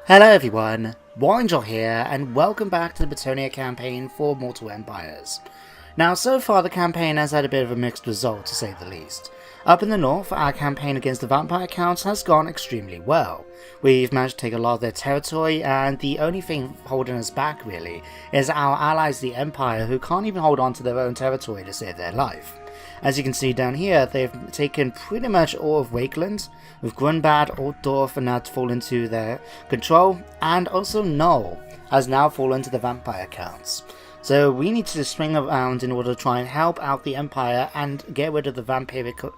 Hello everyone, Warhammer here, and welcome back to the Bretonnia campaign for Mortal Empires. Now, so far the campaign has had a bit of a mixed result, to say the least. Up in the north, our campaign against the vampire counts has gone extremely well. We've managed to take a lot of their territory, and the only thing holding us back really is our allies the Empire, who can't even hold on to their own territory to save their life. As you can see down here, they've taken pretty much all of Wakeland, with Grunbad, Altdorf and that fall into their control, and also Null has now fallen to the vampire counts. So we need to swing around in order to try and help out the Empire and get rid of the vampiric,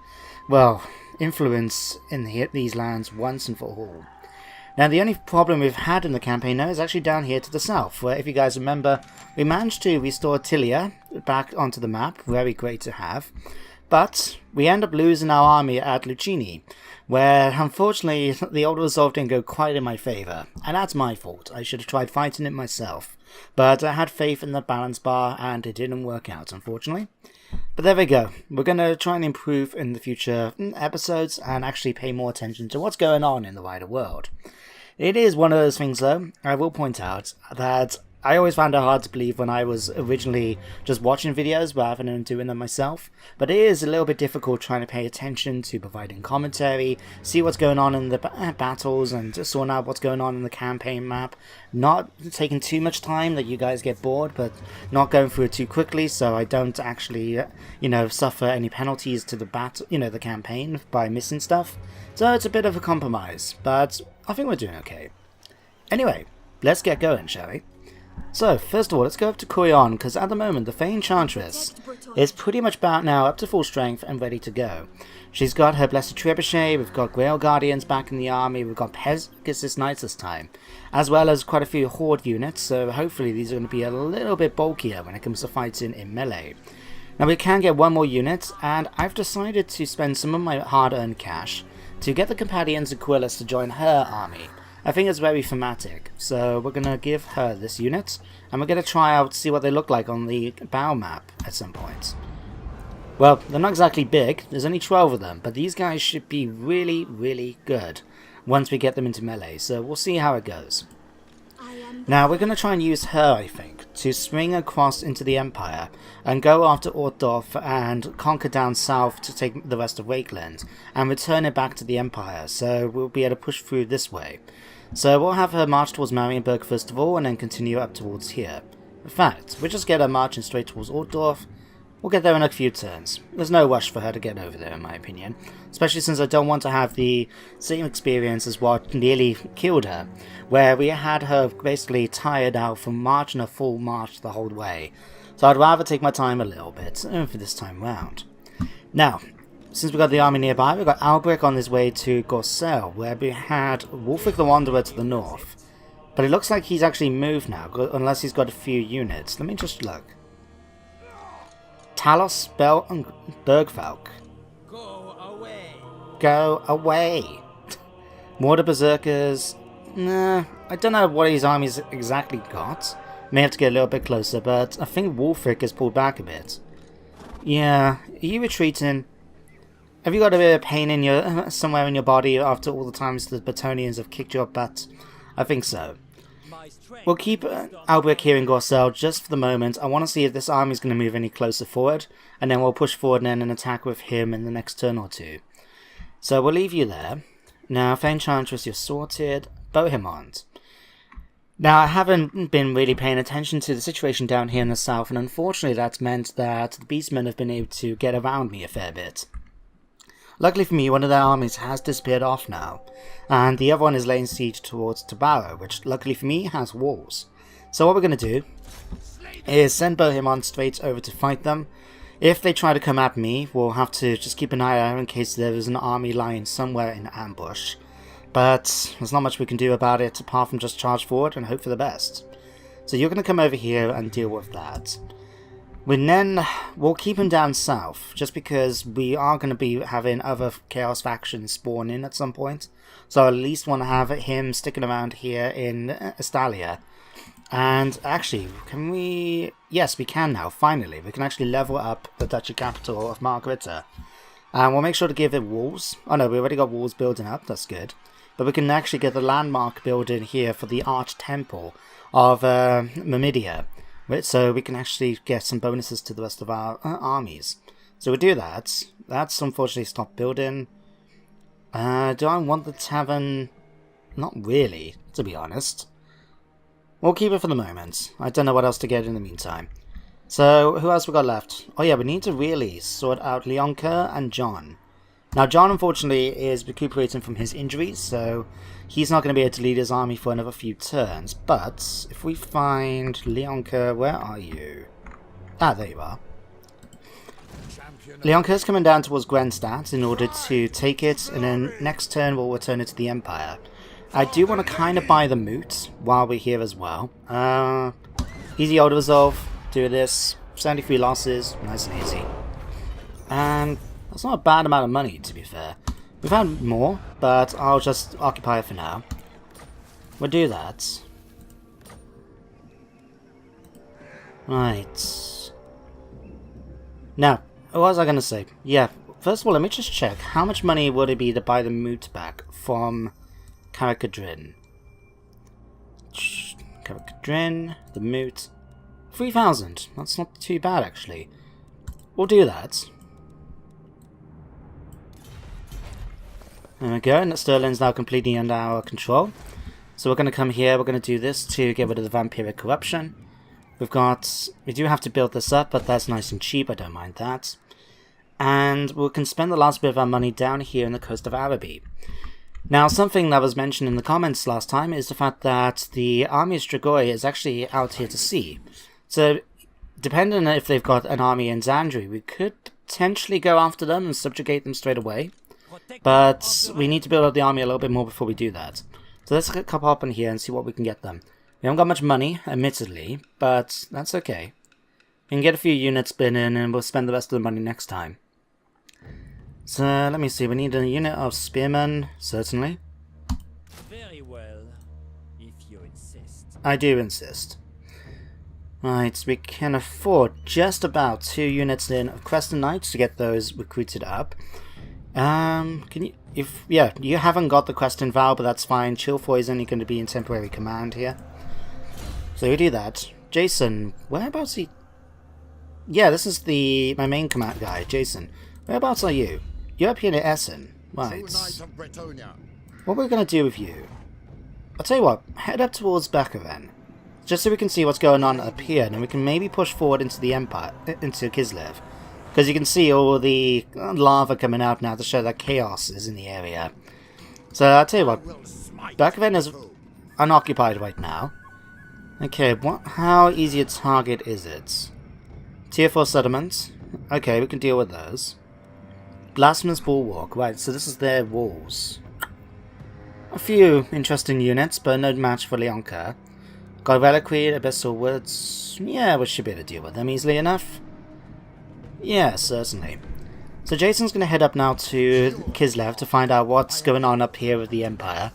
influence in these lands once and for all. Now, the only problem we've had in the campaign now is actually down here to the south, where, if you guys remember, we managed to restore Tilia back onto the map. Very great to have. But we end up losing our army at Lucini, where, unfortunately, the old resolve didn't go quite in my favour. And that's my fault. I should have tried fighting it myself. But I had faith in the balance bar, and it didn't work out, unfortunately. But there we go. We're going to try and improve in the future episodes and actually pay more attention to what's going on in the wider world. It is one of those things, though, I will point out, that I always found it hard to believe when I was originally just watching videos rather than doing them myself. But it is a little bit difficult trying to pay attention to providing commentary, see what's going on in the battles, and just sort out what's going on in the campaign map. Not taking too much time that you guys get bored, but not going through it too quickly so I don't actually, suffer any penalties to the the campaign by missing stuff. So it's a bit of a compromise, but I think we're doing okay. Anyway, let's get going, shall we? So, first of all, let's go up to Corion, because at the moment the Fey Enchantress is pretty much about now up to full strength and ready to go. She's got her Blessed Trebuchet, we've got Grail Guardians back in the army, we've got Pegasus Knights this time, as well as quite a few Horde units, so hopefully these are going to be a little bit bulkier when it comes to fighting in melee. Now, we can get one more unit, and I've decided to spend some of my hard-earned cash to get the Companions of Aquilus to join her army. I think it's very thematic, so we're going to give her this unit, and we're going to try out to see what they look like on the battle map at some point. Well, they're not exactly big, there's only 12 of them, but these guys should be really, really good once we get them into melee, so we'll see how it goes. Now, we're going to try and use her, I think, to swing across into the Empire and go after Altdorf and conquer down south to take the rest of Wakeland and return it back to the Empire, so we'll be able to push through this way. So we'll have her march towards Marienburg first of all and then continue up towards here. In fact, we'll just get her marching straight towards Altdorf. We'll get there in a few turns. There's no rush for her to get over there, in my opinion. Especially since I don't want to have the same experience as what nearly killed her, where we had her basically tired out from marching a full march the whole way. So I'd rather take my time a little bit for this time round. Now, since we've got the army nearby, we've got Albrecht on his way to Gorsel, where we had Wulfric the Wanderer to the north. But it looks like he's actually moved now, unless he's got a few units. Let me just look. Talos, Bell, and Bergfalk. Go away. Go away. Mortar Berserkers. Nah, I don't know what his army's exactly got. May have to get a little bit closer, but I think Wulfric has pulled back a bit. Yeah, are you retreating? Have you got a bit of pain in your somewhere in your body after all the times the Bretonnians have kicked your butt? I think so. We'll keep Albrecht here in Gorsel just for the moment. I want to see if this army is going to move any closer forward, and then we'll push forward and then an attack with him in the next turn or two. So we'll leave you there. Now, Fey Enchantress, you're sorted. Bohemond. Now, I haven't been really paying attention to the situation down here in the south, and unfortunately that's meant that the Beastmen have been able to get around me a fair bit. Luckily for me, one of their armies has disappeared off now, and the other one is laying siege towards Tabaro, which luckily for me has walls. So what we're going to do is send Bohemond straight over to fight them. If they try to come at me, we'll have to just keep an eye out in case there is an army lying somewhere in ambush. But there's not much we can do about it apart from just charge forward and hope for the best. So you're going to come over here and deal with that. We'll keep him down south, just because we are going to be having other Chaos factions spawn in at some point. So I at least want to have him sticking around here in Estalia. And actually, can we... Yes, we can now, finally. We can actually level up the Duchy capital of Margarita. And we'll make sure to give it walls. Oh no, we already got walls building up, that's good. but we can actually get the landmark building here for the Arch Temple of Mamidia, so we can actually get some bonuses to the rest of our armies. So we'll do that. That's unfortunately stopped building. Do I want the tavern? Not really, to be honest. We'll keep it for the moment. I don't know what else to get in the meantime. So, who else we got left? Oh yeah, we need to really sort out Leonka and John. Now, John, unfortunately, is recuperating from his injuries, so he's not going to be able to lead his army for another few turns. But, if we find Leonka, where are you? Ah, there you are. Leonka is coming down towards Grenstadt in order to take it, and then next turn we'll return it to the Empire. I do want to kind of buy the moot while we're here as well. Easy auto resolve, do this, 73 losses, nice and easy. And that's not a bad amount of money, to be fair. We've had more, but I'll just occupy it for now. We'll do that. Right. Now, what was I going to say? Yeah, first of all, let me just check. How much money would it be to buy the moot back from Karakadrin? Karakadrin, the moot. 3,000. That's not too bad, actually. We'll do that. There we go, and Sterling's now completely under our control. So we're going to come here, we're going to do this to get rid of the vampiric corruption. We do have to build this up, but that's nice and cheap, I don't mind that. And we can spend the last bit of our money down here in the coast of Araby. Now, something that was mentioned in the comments last time is the fact that the army of Strigoi is actually out here to sea. So, depending on if they've got an army in Zandri, we could potentially go after them and subjugate them straight away. But we need to build up the army a little bit more before we do that. So let's hop up in here and see what we can get them. We haven't got much money, admittedly, but that's okay. We can get a few units spinning and we'll spend the rest of the money next time. So, let me see, we need a unit of spearmen, certainly. Very well, if you insist. I do insist. Right, we can afford just about 2 units in of Crescent Knights to get those recruited up. Can you, you haven't got the Crescent Vow, but that's fine. Chilfoy is only going to be in temporary command here. So we do that. Jason, whereabouts he... Yeah, this is my main command guy, Jason. Whereabouts are you? You're up here near Essen. Right. What we're going to do with you... I'll tell you what, head up towards Bekaven. Just so we can see what's going on up here, and then we can maybe push forward into the Empire, into Kislev. Because you can see all the lava coming out now to show that chaos is in the area. So I'll tell you what, Bekaven is unoccupied right now. Okay, how easy a target is it? Tier 4 settlements. Okay, we can deal with those. Blasphemous Bulwark. Right, so this is their walls. A few interesting units, but no match for Leonka. Got Reliquary, Abyssal Woods. Yeah, we should be able to deal with them easily enough. Yeah, certainly. So Jason's going to head up now to Kislev to find out what's going on up here with the Empire.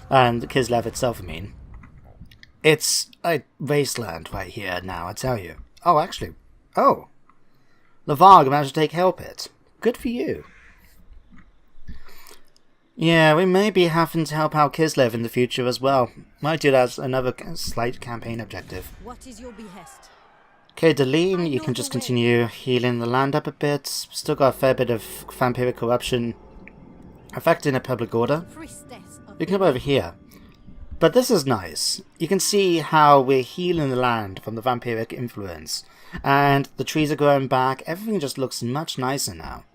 And Kislev itself, I mean. It's a wasteland right here now, I tell you. Oh, actually. Oh. Lavarg managed to take Hellpit. Good for you. Yeah, we may be having to help out Kislev in the future as well. Might do that as another slight campaign objective. What is your behest? Okay, Deline, you can just continue healing the land up a bit. Still got a fair bit of vampiric corruption affecting the public order. We can come over here. But this is nice. You can see how we're healing the land from the vampiric influence. And the trees are growing back. Everything just looks much nicer now.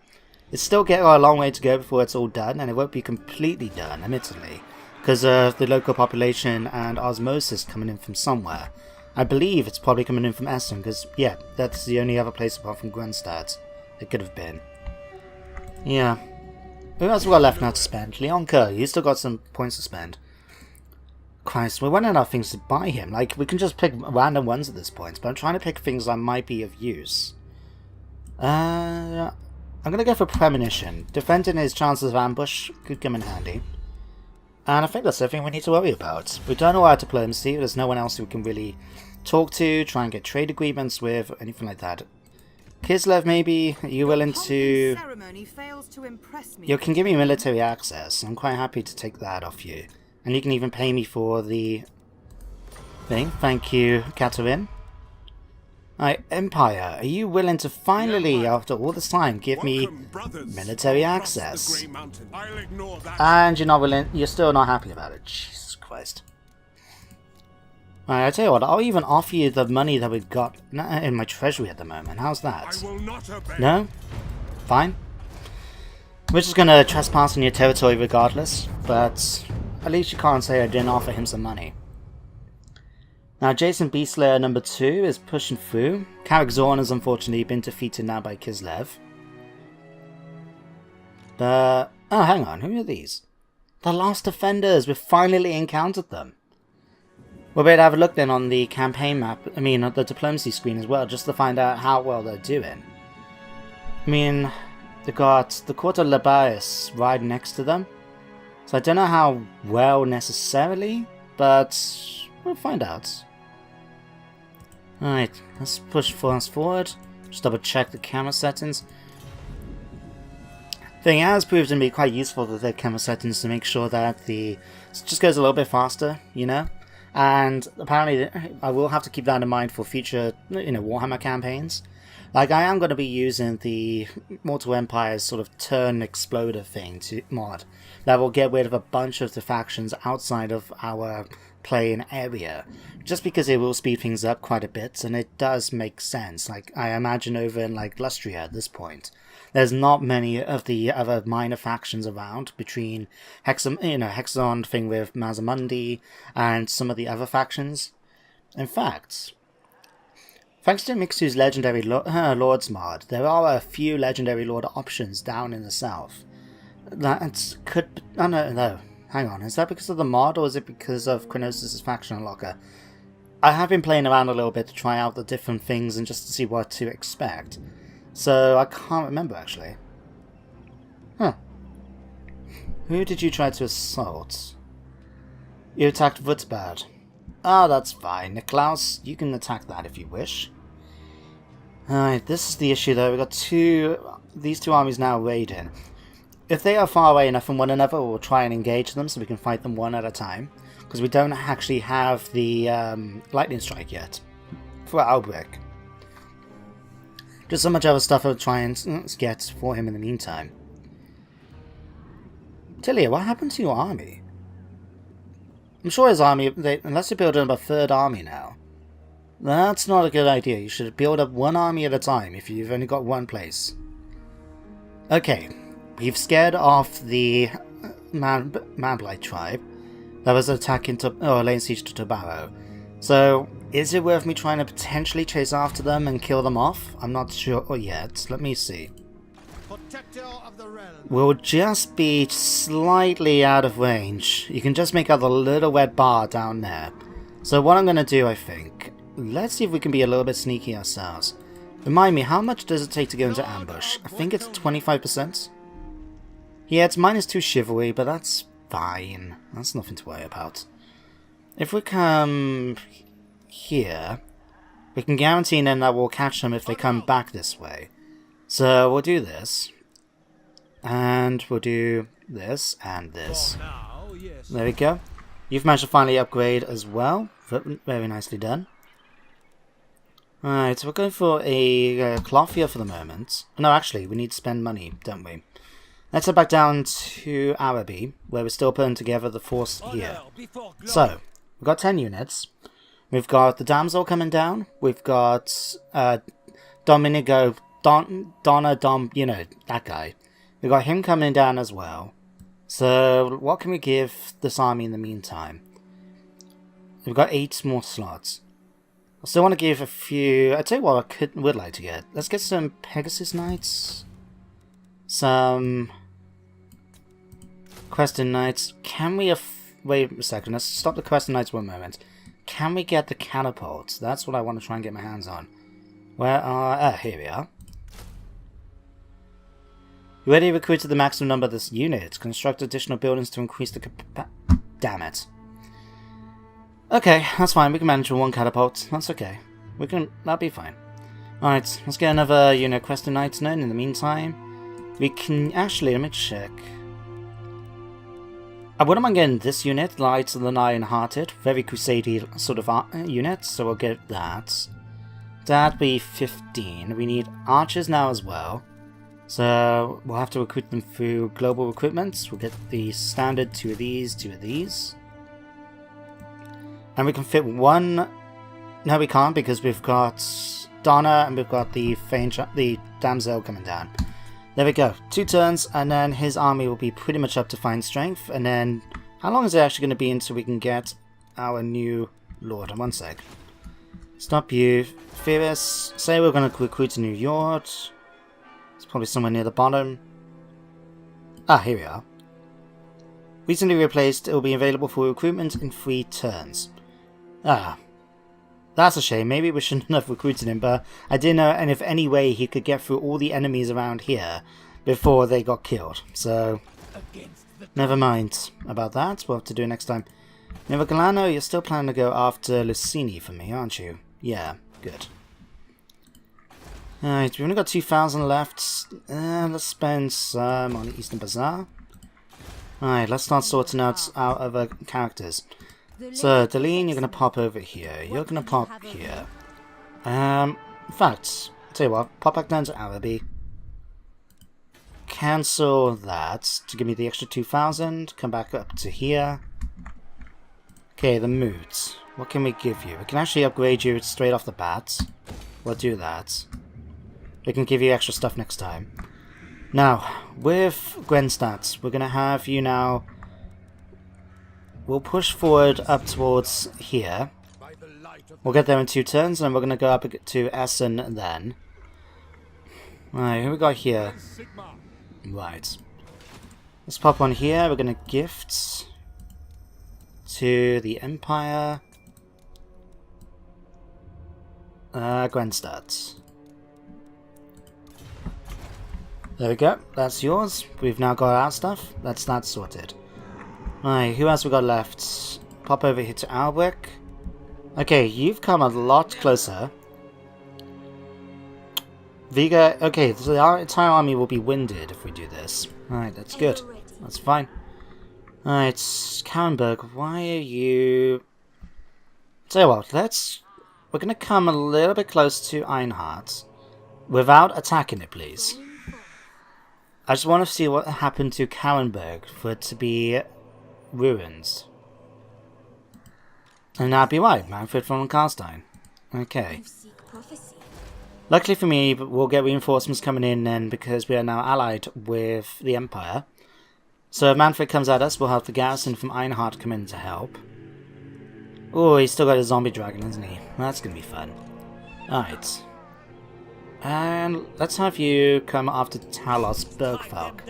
It's still got a long way to go before it's all done, and it won't be completely done, admittedly, because of the local population and osmosis coming in from somewhere. I believe it's probably coming in from Essen, because, yeah, that's the only other place apart from Grenstadt it could have been. Yeah. Who else we got left now to spend? Leonka, you still got some points to spend. Christ, we're running out of things to buy him. Like, we can just pick random ones at this point, but I'm trying to pick things that might be of use. I'm going to go for Premonition. Defending his chances of ambush could come in handy. And I think that's everything we need to worry about. We've done all our diplomacy. There's no one else we can really talk to, try and get trade agreements with, or anything like that. Kislev, maybe? Are you willing to... Ceremony fails to impress me. You can give me military access. I'm quite happy to take that off you. And you can even pay me for the thing. Thank you, Catherine. Alright, Empire, are you willing to finally, after all this time, give me military access? And you're not willing, you're still not happy about it. Jesus Christ. Alright, I tell you what, I'll even offer you the money that we've got in my treasury at the moment. How's that? No? Fine. We're just gonna trespass on your territory regardless, but at least you can't say I didn't offer him some money. Now, Jason Beastlayer number 2 is pushing through. Carrick Zorn has unfortunately been defeated now by Kislev. Oh, hang on, who are these? The Lost Defenders, we've finally encountered them. We'll be able to have a look then on the campaign map, on the diplomacy screen as well, just to find out how well they're doing. I mean, they've got the Court of Labias right next to them. So I don't know how well necessarily, but we'll find out. Alright, let's push fast forward. Just double check the camera settings. Thing has proved to be quite useful with the camera settings to make sure that it just goes a little bit faster, you know? And apparently I will have to keep that in mind for future, Warhammer campaigns. Like, I am going to be using the Mortal Empires sort of turn exploder thing to mod that will get rid of a bunch of the factions outside of our playing area, just because it will speed things up quite a bit, and it does make sense. Like, I imagine over in like Lustria at this point, there's not many of the other minor factions around between Hexon thing with Mazamundi and some of the other factions. In fact, thanks to Mixu's legendary Lords mod, there are a few legendary Lord options down in the south. No. Hang on, is that because of the mod, or is it because of Chronosis' faction unlocker? I have been playing around a little bit to try out the different things and just to see what to expect. So, I can't remember, actually. Huh. Who did you try to assault? You attacked Wutzbad. Ah, that's fine. Niklaus, you can attack that if you wish. Alright, this is the issue though. We've got these two armies now raiding. If they are far away enough from one another, we'll try and engage them so we can fight them one at a time. Because we don't actually have the lightning strike yet for Albrecht. Just so much other stuff I'll try and get for him in the meantime. Tilia, what happened to your army? I'm sure his army, unless you're building up a third army now. That's not a good idea. You should build up one army at a time if you've only got one place. Okay. We've scared off the Manblight tribe that was attacking laying siege to Tobaro. So, is it worth me trying to potentially chase after them and kill them off? I'm not sure yet. Let me see. We'll just be slightly out of range. You can just make out the little red bar down there. So what I'm going to do, I think, let's see if we can be a little bit sneaky ourselves. Remind me, how much does it take to go into ambush? I think it's 25%. Yeah, it's -2 chivalry, but that's fine. That's nothing to worry about. If we come here, we can guarantee then that we'll catch them if they come back this way. So we'll do this. And we'll do this and this. There we go. You've managed to finally upgrade as well. Very nicely done. Alright, so we're going for a cloth here for the moment. No, actually, we need to spend money, don't we? Let's head back down to Araby, where we're still putting together the force here. So, we've got 10 units. We've got the Damsel coming down. We've got Dominigo, that guy. We've got him coming down as well. So, what can we give this army in the meantime? We've got 8 more slots. I still want to give a few... I'll tell you what I would like to get. Let's get some Pegasus Knights. Some... Questing Knights. Can we... Wait a second. Let's stop the Questing Knights one moment. Can we get the catapults? That's what I want to try and get my hands on. Where are... here we are. You already recruited the maximum number of this unit. Construct additional buildings to increase the damn it. Okay, that's fine. We can manage with one catapult. That's okay. That'll be fine. Alright, let's get another unit quest tonight then. In the meantime, we can actually, let me check. I wouldn't mind getting this unit, Lights of the Iron-Hearted, very crusade sort of unit, so we'll get that. That'd be 15. We need archers now as well, so we'll have to recruit them through global recruitment. We'll get the standard 2 of these, 2 of these. And we can fit one... No, we can't, because we've got Donna and we've got the Damsel coming down. There we go. 2 turns, and then his army will be pretty much up to fine strength. And then, how long is it actually going to be until we can get our new lord? One sec. Stop you. Furious. Say we're going to recruit a new lord. It's probably somewhere near the bottom. Ah, here we are. Recently replaced. It will be available for recruitment in 3 turns. Ah. That's a shame. Maybe we shouldn't have recruited him, but I didn't know if any way he could get through all the enemies around here before they got killed. So, never mind about that. We'll have to do it next time. Galano, you're still planning to go after Lucini for me, aren't you? Yeah, good. Alright, we've only got 2,000 left. Let's spend some on the Eastern Bazaar. Alright, let's start sorting out our other characters. So, Deline, you're going to pop over here. You're going to pop here. In fact, I'll tell you what, pop back down to Araby. Cancel that to give me the extra 2,000. Come back up to here. Okay, the moods. What can we give you? We can actually upgrade you straight off the bat. We'll do that. We can give you extra stuff next time. Now, with Gwenstadt, we're going to have you now... We'll push forward up towards here. We'll get there in 2 turns, and we're going to go up to Essen then. Right, who we got here? Right. Let's pop on here. We're going to gift to the Empire. Gwenstadt. There we go. That's yours. We've now got our stuff. That's that sorted. Right, who else we got left? Pop over here to Albuquerque. Okay, you've come a lot closer. Viga, okay, so our entire army will be winded if we do this. Alright, that's good. That's fine. Alright, Karenberg, why are you... Tell you what, we're gonna come a little bit close to Einhardt without attacking it, please. I just want to see what happened to Karenberg for it to be ruins. And that'd be right, Manfred von Karstein. Okay. Luckily for me, we'll get reinforcements coming in then because we are now allied with the Empire. So if Manfred comes at us, we'll have the garrison from Einhardt come in to help. Oh, he's still got a zombie dragon, hasn't he? That's gonna be fun. Alright. And let's have you come after Talos Bergfalk.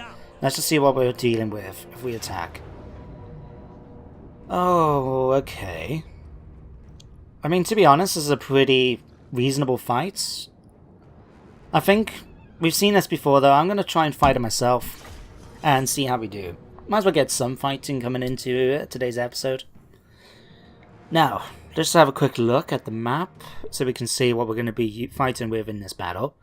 Let's just see what we're dealing with if we attack. Oh, okay. I mean, to be honest, this is a pretty reasonable fight. I think we've seen this before, though. I'm going to try and fight it myself and see how we do. Might as well get some fighting coming into today's episode. Now, let's have a quick look at the map so we can see what we're going to be fighting with in this battle.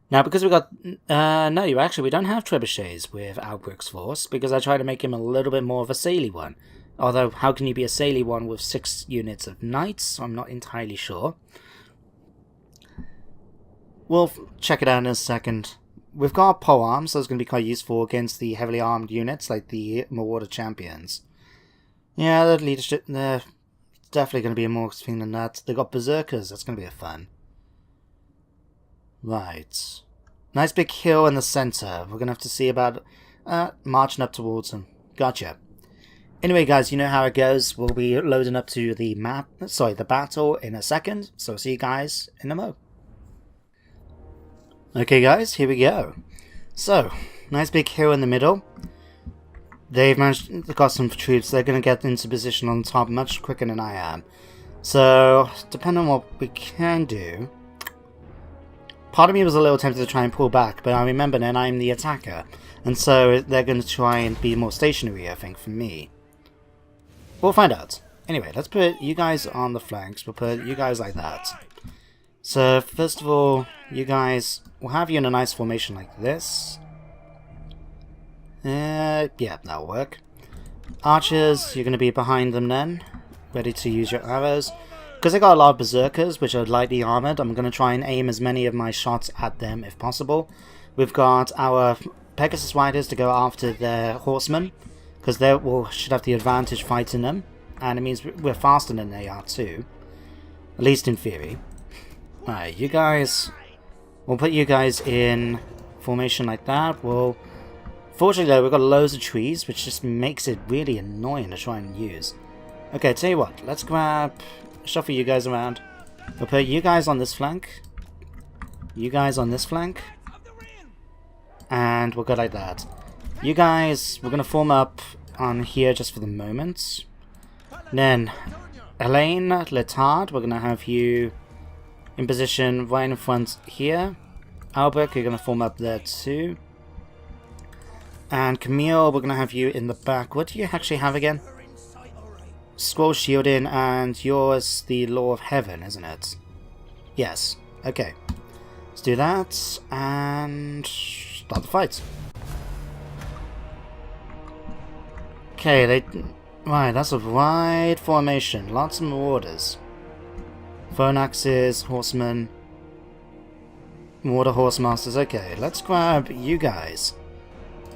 Now, because we got... no, actually, we don't have trebuchets with Albuquerque's force because I tried to make him a little bit more of a saily one. Although, how can you be a saily one with 6 units of knights? I'm not entirely sure. We'll check it out in a second. We've got pole arms, so it's going to be quite useful against the heavily armed units like the Marauder Champions. Yeah, the leadership, they're definitely going to be a more thing than that. They've got Berserkers, that's going to be fun. Right. Nice big hill in the center. We're going to have to see about marching up towards them. Gotcha. Anyway, guys, you know how it goes. We'll be loading up to the the battle in a second. So see you guys in a mo. Okay, guys, here we go. So, nice big hill in the middle. They've got some troops. They're going to get into position on top much quicker than I am. So, depending on what we can do... Part of me was a little tempted to try and pull back, but I remember then I'm the attacker. And so, they're going to try and be more stationary, I think, for me. We'll find out. Anyway, let's put you guys on the flanks. We'll put you guys like that. So, first of all, you guys, we'll have you in a nice formation like this. Yeah, that'll work. Archers, you're going to be behind them then, ready to use your arrows. Because I got a lot of berserkers, which are lightly armored, I'm going to try and aim as many of my shots at them if possible. We've got our Pegasus Riders to go after their horsemen, because they should have the advantage fighting them, and it means we're faster than they are too, at least in theory. Alright, you guys, we'll put you guys in formation like that. Fortunately though, we've got loads of trees, which just makes it really annoying to try and use. Okay, tell you what, let's shuffle you guys around. We'll put you guys on this flank, you guys on this flank, and we'll go like that. You guys, we're going to form up on here just for the moment. Then, Elaine, Letard, we're going to have you in position right in front here. Albert, you're going to form up there too. And Camille, we're going to have you in the back. What do you actually have again? Scroll shielding, and yours the Law of Heaven, isn't it? Yes. Okay. Let's do that, and start the fight. Okay, right, that's a wide formation. Lots of marauders. Phone axes, horsemen, water horse masters. Okay, let's grab you guys.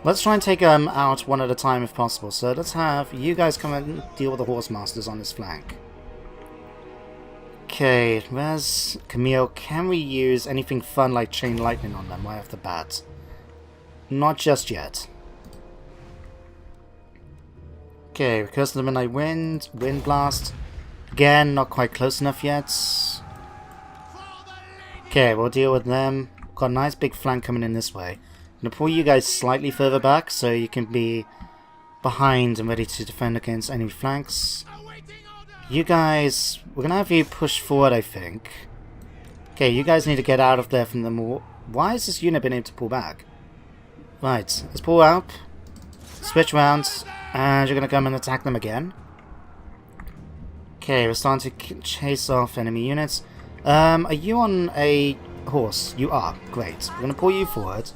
Let's try and take them out one at a time if possible. So let's have you guys come and deal with the horse masters on this flank. Okay, where's Camille? Can we use anything fun like chain lightning on them right off the bat? Not just yet. Okay, Curse of the Midnight Wind, Wind Blast. Again, not quite close enough yet. Okay, we'll deal with them. Got a nice big flank coming in this way. I'm going to pull you guys slightly further back so you can be behind and ready to defend against enemy flanks. You guys, we're going to have you push forward, I think. Okay, you guys need to get out of there from them. Why has this unit been able to pull back? Right, let's pull out. Switch rounds. And you're going to come and attack them again. Okay, we're starting to chase off enemy units. Are you on a horse? You are. Great. We're going to pull you forward.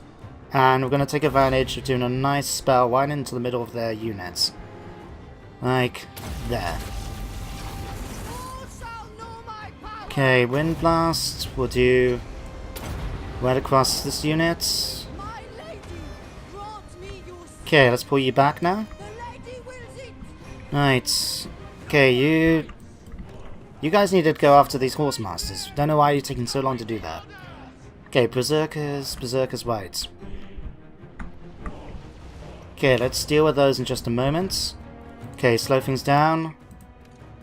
And we're going to take advantage of doing a nice spell right into the middle of their units. Like there. Okay, Wind Blast. We'll do right across this unit. Okay, let's pull you back now. Right. Okay, you guys need to go after these horse masters. Don't know why you're taking so long to do that. Okay, berserkers right. Okay, let's deal with those in just a moment. Okay, slow things down.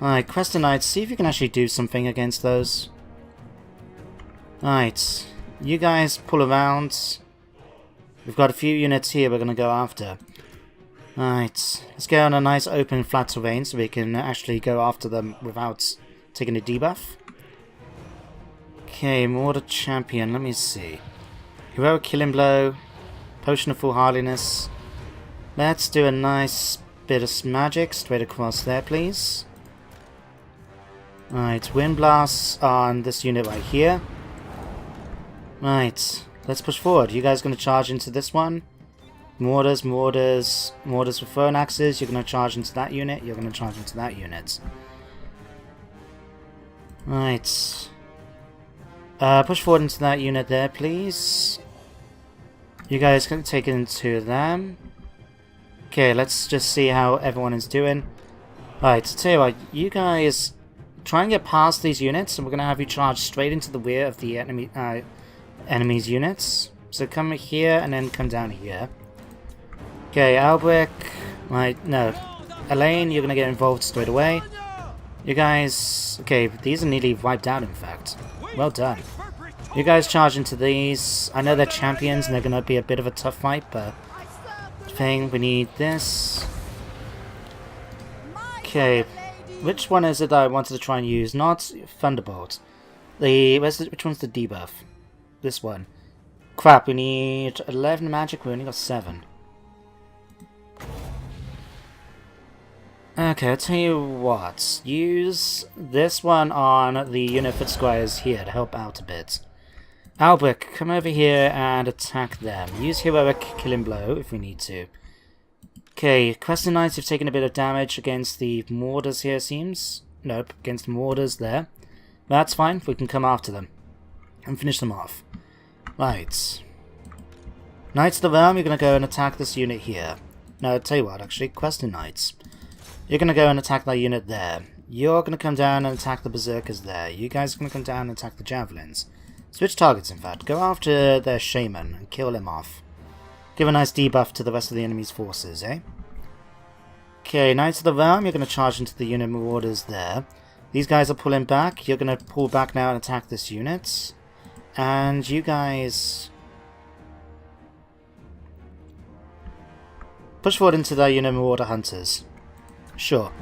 Alright, Crested Knights, see if you can actually do something against those. Alright, you guys pull around. We've got a few units here we're going to go after. Alright, let's go on a nice open flat terrain so we can actually go after them without taking a debuff. Okay, Mortar Champion, let me see. Heroic Killing Blow, Potion of Foolhardiness. Let's do a nice bit of magic straight across there, please. Alright, Wind Blasts on this unit right here. Right, let's push forward. You guys going to charge into this one? Mortars with phone axes. You're going to charge into that unit. You're going to charge into that unit. Right. Push forward into that unit there, please. You guys can take it into them. Okay, let's just see how everyone is doing. Right, tell you what, you guys try and get past these units, and we're going to have you charge straight into the rear of the enemy's units. So come here and then come down here. Okay, Albrecht, right, no. Elaine, you're gonna get involved straight away. You guys, okay, these are nearly wiped out in fact. Well done. You guys charge into these. I know they're champions and they're gonna be a bit of a tough fight, but thing, we need this. Okay, which one is it that I wanted to try and use? Not Thunderbolt. Which one's the debuff? This one. Crap, we need 11 magic, we only got 7. Okay, I'll tell you what. Use this one on the unit foot squires here to help out a bit. Albrecht, come over here and attack them. Use heroic killing blow if we need to. Okay, Crescent Knights have taken a bit of damage against the mortars here, seems. Nope, against the mortars there. That's fine, we can come after them and finish them off. Right. Knights of the Realm, you're going to go and attack this unit here. No, I'll tell you what, actually, Crescent Knights. You're going to go and attack that unit there. You're going to come down and attack the Berserkers there. You guys are going to come down and attack the Javelins. Switch targets, in fact. Go after their Shaman and kill him off. Give a nice debuff to the rest of the enemy's forces, eh? Okay, Knights of the Realm, you're going to charge into the unit Marauders there. These guys are pulling back. You're going to pull back now and attack this unit. And you guys... push forward into the unit Marauder Hunters. Sure.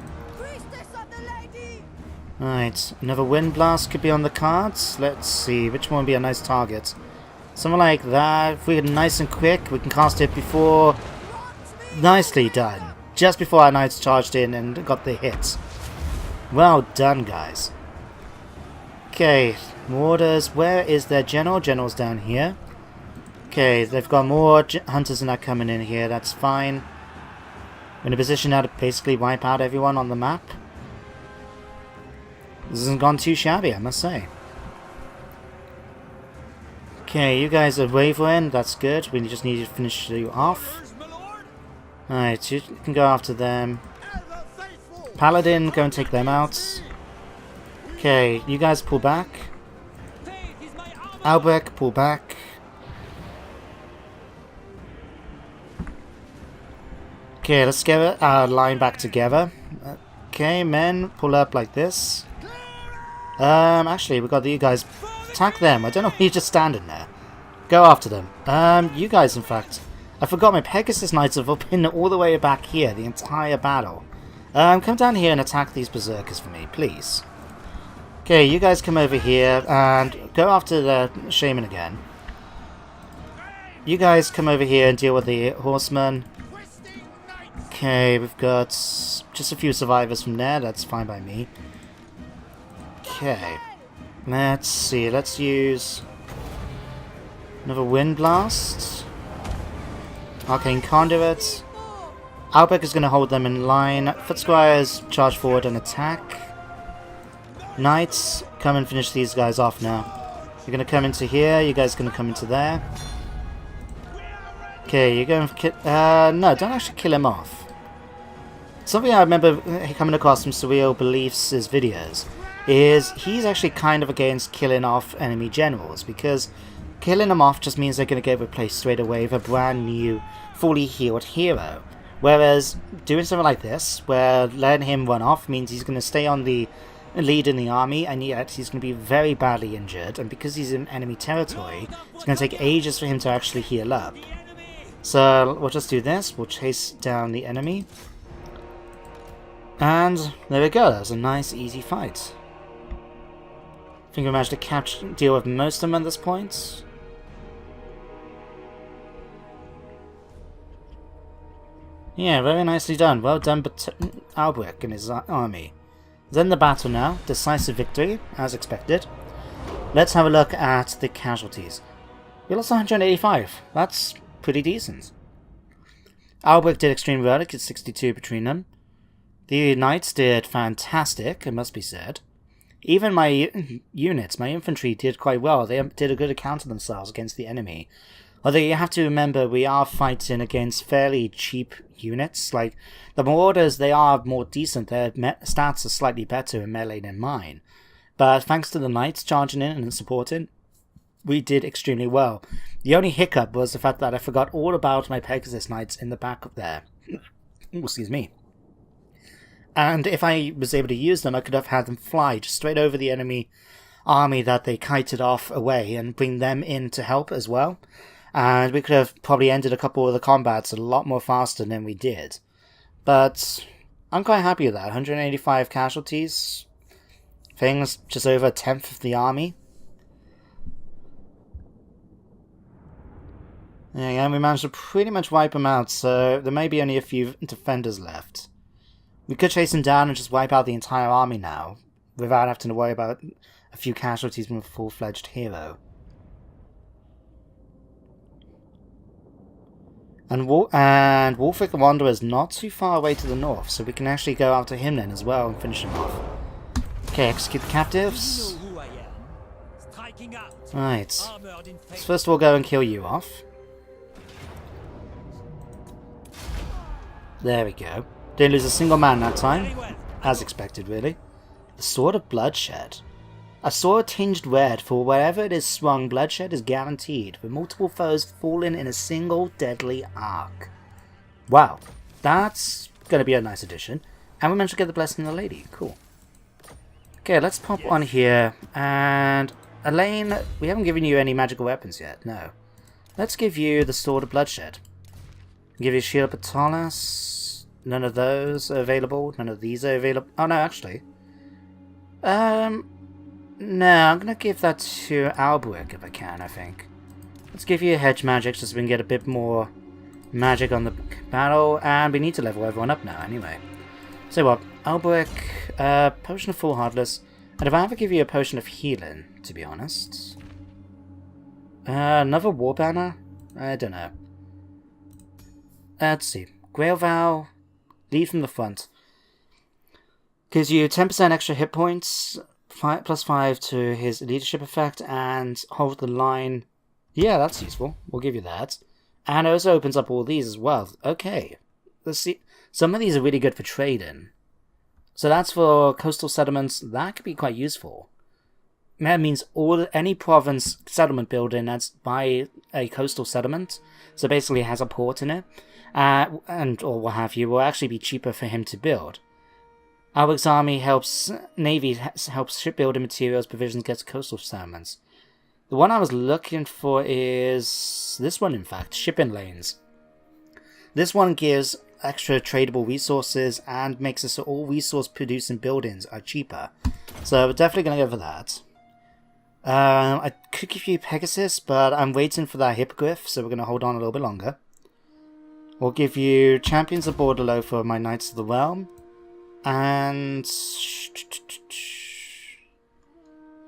Right, another Wind Blast could be on the cards. Let's see, which one would be a nice target? Something like that. If we're nice and quick, we can cast it before... Nicely done. Just before our knights charged in and got the hits. Well done, guys. Okay, Marauders, where is their general? General's down here. Okay, they've got more hunters than that coming in here, that's fine. We're in a position now to basically wipe out everyone on the map. This hasn't gone too shabby, I must say. Okay, you guys are wavering, that's good. We just need to finish you off. Alright, you can go after them. Paladin, go and take them out. Okay, you guys pull back. Albrecht, pull back. Okay, let's get our line back together. Okay, men, pull up like this. Actually, we've got you guys attack them. I don't know why you're just standing there. Go after them. You guys, in fact. I forgot my Pegasus Knights have been all the way back here, the entire battle. Come down here and attack these Berserkers for me, please. Okay, you guys come over here and go after the Shaman again. You guys come over here and deal with the Horsemen. Okay, we've got just a few survivors from there, that's fine by me. Okay, let's see, let's use another Wind Blast. Arcane Conduit. Albrecht is going to hold them in line. Foot Squires charge forward and attack. Knights, come and finish these guys off now. You're going to come into here, you guys are going to come into there. Okay, you're going for no, don't actually kill him off. Something I remember coming across from Surreal Beliefs' videos is he's actually kind of against killing off enemy generals, because killing them off just means they're going to get replaced straight away with a brand new, fully healed hero. Whereas doing something like this, where letting him run off means he's going to stay on the lead in the army, and yet he's going to be very badly injured, and because he's in enemy territory, it's going to take ages for him to actually heal up. So we'll just do this, we'll chase down the enemy. And there we go, that was a nice easy fight. I think we managed to deal with most of them at this point. Yeah, very nicely done. Well done, Albrecht and his army. Then the battle now. Decisive victory, as expected. Let's have a look at the casualties. We lost 185. That's pretty decent. Albrecht did extremely well. It did 62 between them. The knights did fantastic, it must be said. Even my units, my infantry, did quite well. They did a good account of themselves against the enemy. Although you have to remember, we are fighting against fairly cheap units. Like, the Marauders, they are more decent. Their stats are slightly better in melee than mine. But thanks to the knights charging in and supporting, we did extremely well. The only hiccup was the fact that I forgot all about my Pegasus Knights in the back of there. Excuse me. And if I was able to use them, I could have had them fly just straight over the enemy army that they kited off away and bring them in to help as well. And we could have probably ended a couple of the combats a lot more faster than we did. But I'm quite happy with that. 185 casualties. Things just over a tenth of the army. And we managed to pretty much wipe them out, so there may be only a few defenders left. We could chase him down and just wipe out the entire army now, without having to worry about a few casualties from a full-fledged hero. And Wolfric the Wanderer is not too far away to the north, so we can actually go after him then as well and finish him off. Okay, execute the captives. Right. Let's first of all go and kill you off. There we go. Didn't lose a single man that time. As expected, really. The Sword of Bloodshed. A sword tinged red, for wherever it is swung, bloodshed is guaranteed, with multiple foes falling in a single deadly arc. Wow, that's going to be a nice addition. And we managed to get the Blessing of the Lady. Cool. Okay, let's pop on here. And Elaine, we haven't given you any magical weapons yet, no. Let's give you the Sword of Bloodshed. Give you Shield of Patalas. None of those are available. None of these are available. Oh, no, actually. No, I'm going to give that to Albrecht if I can, I think. Let's give you a hedge magic just so we can get a bit more magic on the battle. And we need to level everyone up now anyway. So what, Albrecht, Potion of Full Heartless. And if I ever give you a Potion of Healing, to be honest. Another War Banner? I don't know. Let's see. Grail Vow, lead from the front. Gives you 10% extra hit points. +5 to his leadership effect, and hold the line. Yeah, that's useful. We'll give you that. And it also opens up all these as well. Okay. Let's see. Some of these are really good for trading. So that's for coastal settlements. That could be quite useful. That means any province settlement building that's by a coastal settlement, so basically has a port in it, or what have you, will actually be cheaper for him to build. Albert's army helps shipbuilding materials, provisions, gets coastal settlements. The one I was looking for is this one, in fact, shipping lanes. This one gives extra tradable resources and makes it so all resource producing buildings are cheaper. So we're definitely going to go for that. I could give you Pegasus, but I'm waiting for that Hippogriff, so we're going to hold on a little bit longer. We'll give you Champions of Bordello for my Knights of the Realm. And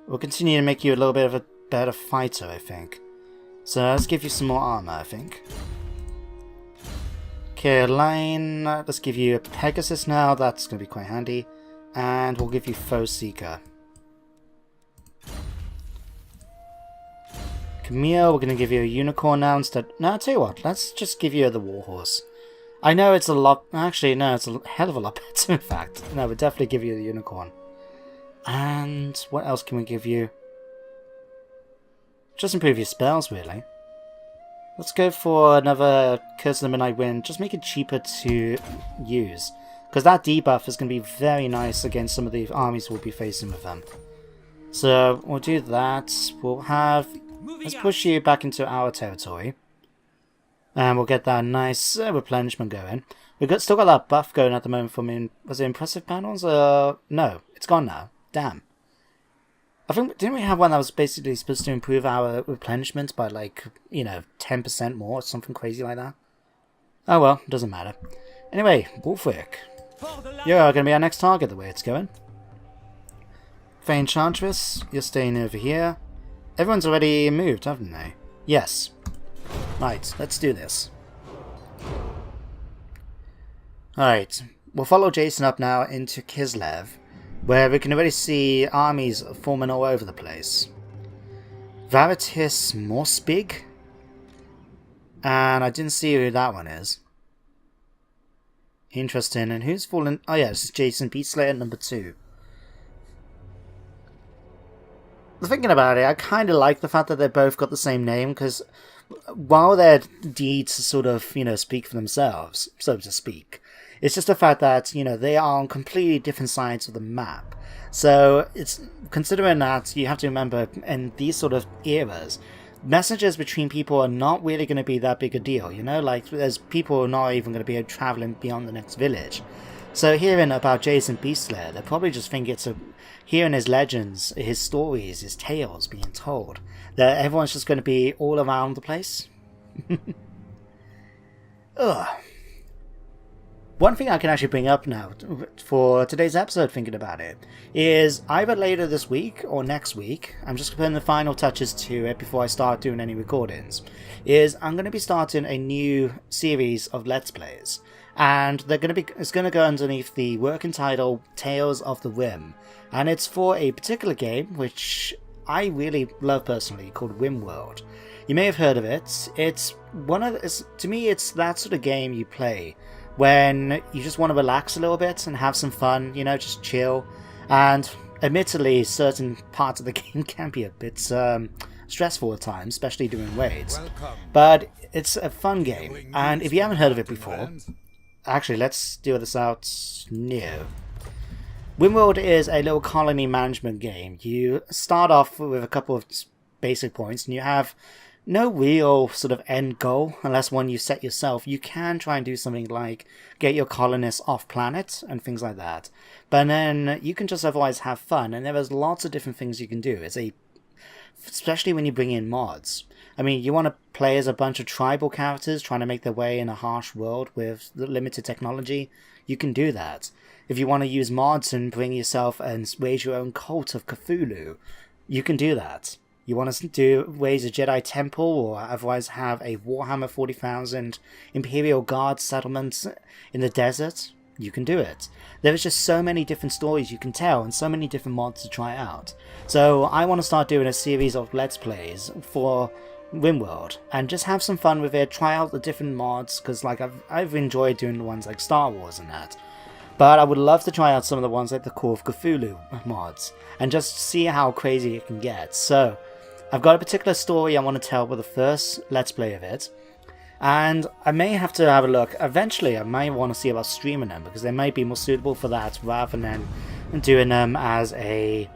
we'll continue to make you a little bit of a better fighter, I think. So let's give you some more armor, I think. Caroline, let's give you a Pegasus now, that's going to be quite handy. And we'll give you Foe Seeker. Camille, we're going to give you a Unicorn now instead. No, I'll tell you what, let's just give you the Warhorse. I know it's a lot... Actually, no, it's a hell of a lot better, in fact. No, we'll definitely give you the Unicorn. And what else can we give you? Just improve your spells, really. Let's go for another Curse of the Midnight Wind. Just make it cheaper to use. Because that debuff is going to be very nice against some of the armies we'll be facing with them. So, we'll do that. We'll have... Let's push you back into our territory. And we'll get that nice replenishment going. We've still got that buff going at the moment from... Was it Impressive Panels? No, it's gone now. Damn. I think... Didn't we have one that was basically supposed to improve our replenishment by, like, 10% more or something crazy like that? Oh well, doesn't matter. Anyway, Wolfric. You're going to be our next target the way it's going. Faye Enchantress, you're staying over here. Everyone's already moved, haven't they? Yes. Right, let's do this. Alright, we'll follow Jason up now into Kislev, where we can already see armies forming all over the place. Veritas Morspig? And I didn't see who that one is. Interesting, and who's fallen? Oh yeah, this is Jason Beastslayer number 2. Thinking about it, I kind of like the fact that they both got the same name, because while their deeds sort of, speak for themselves, so to speak, it's just the fact that, they are on completely different sides of the map. So, it's considering that you have to remember, in these sort of eras, messages between people are not really going to be that big a deal, like, there's people who are not even going to be traveling beyond the next village. So hearing about Jason Beastslayer, they probably just think it's hearing his legends, his stories, his tales being told, that everyone's just going to be all around the place. Ugh. One thing I can actually bring up now for today's episode, thinking about it, is either later this week or next week, I'm just putting the final touches to it before I start doing any recordings, is I'm going to be starting a new series of Let's Plays. And it's going to go underneath the working title Tales of the Rim. And it's for a particular game which I really love personally, called RimWorld. You may have heard of it. To me, it's that sort of game you play when you just want to relax a little bit and have some fun, just chill. And admittedly, certain parts of the game can be a bit stressful at times, especially doing raids. But it's a fun game, and if you haven't heard of it before, actually, let's deal this out new. RimWorld is a little colony management game. You start off with a couple of basic points, and you have no real sort of end goal unless one you set yourself. You can try and do something like get your colonists off planet and things like that, but then you can just otherwise have fun, and there is lots of different things you can do. Especially when you bring in mods. I mean, you want to play as a bunch of tribal characters trying to make their way in a harsh world with limited technology, you can do that. If you want to use mods and bring yourself and raise your own cult of Cthulhu, you can do that. You want to raise a Jedi temple or otherwise have a Warhammer 40,000 Imperial Guard settlement in the desert, you can do it. There is just so many different stories you can tell and so many different mods to try out. So I want to start doing a series of Let's Plays for RimWorld and just have some fun with it, try out the different mods, because I've enjoyed doing the ones like Star Wars and that. But I would love to try out some of the ones like the Call of Cthulhu mods and just see how crazy it can get. So I've got a particular story I want to tell with the first Let's Play of it. And I may have to have a look. Eventually, I might want to see about streaming them, because they might be more suitable for that rather than doing them as a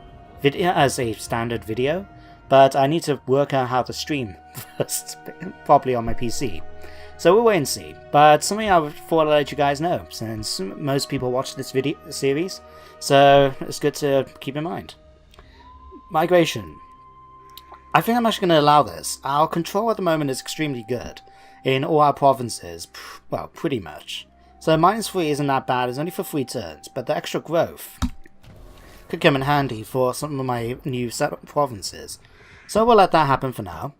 standard video. But I need to work out how to stream first, properly on my PC. So we'll wait and see. But something I thought I'd let you guys know, since most people watch this video series, so it's good to keep in mind. Migration. I think I'm actually going to allow this. Our control at the moment is extremely good in all our provinces, well, pretty much. So -3 isn't that bad, it's only for 3 turns, but the extra growth could come in handy for some of my new set provinces. So we'll let that happen for now.